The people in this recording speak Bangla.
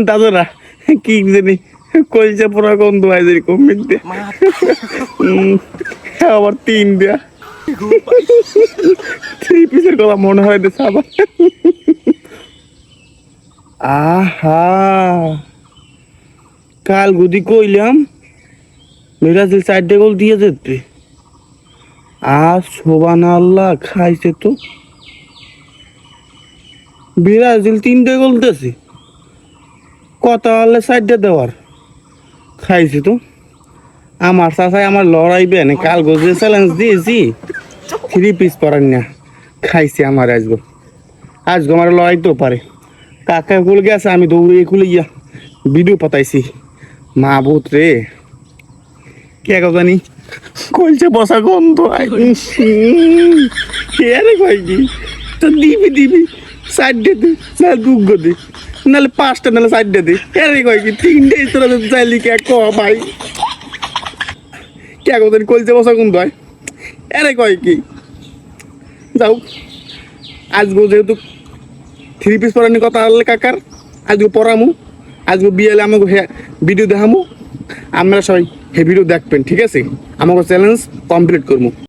দাদুরা কি জানি কলজা পোড়া গন্ধ হয় যেরকম মিলতে আবার 3 দেয়া 3 পিসের গলা মনে হয় দেশ আবার। আহা কাল গুদি কইলাম ব্রাজিল 4 গোল দিয়ে যেতে, আর সুবহানাল্লাহ খাইছে তো। ব্রাজিল 3 গোল দিয়েছে, কত হলে 4 দেওয়ার খাইছে তো। আমার চাচাই আমার লড়াইবে না, কাল গোজে চ্যালেঞ্জ দিয়েছি 3 পিস পরান না, খাইছে আমার আজগো আমার লড়াইতেও পারে। কাকা গুলো গেছে, আমি দৌড়ে খুলে গিয়া ভিডিও পাতাইছি। মা বুত রে কে জানি কলছে বসা গন্ধ রে কয় কি তো দিবি 4 দে না 2 দে নাহলে 5টা নাহলে 4 দে এরে কয় কি 3টে তোরা চাইলি কে ক ভাই কে জানি কলছে বসা গন্ধ হয় এরে কয় কি। যাও আজগো যেহেতু 3 পিস পরানি কথা হলে কাকার আজকে পড়ামু, আজকে বিয়েলে আমাকে ভিডিও দেখামু, আমরা সবাই হে ভিডিও দেখবেন ঠিক আছে। আমাকে চ্যালেঞ্জ কমপ্লিট করবো।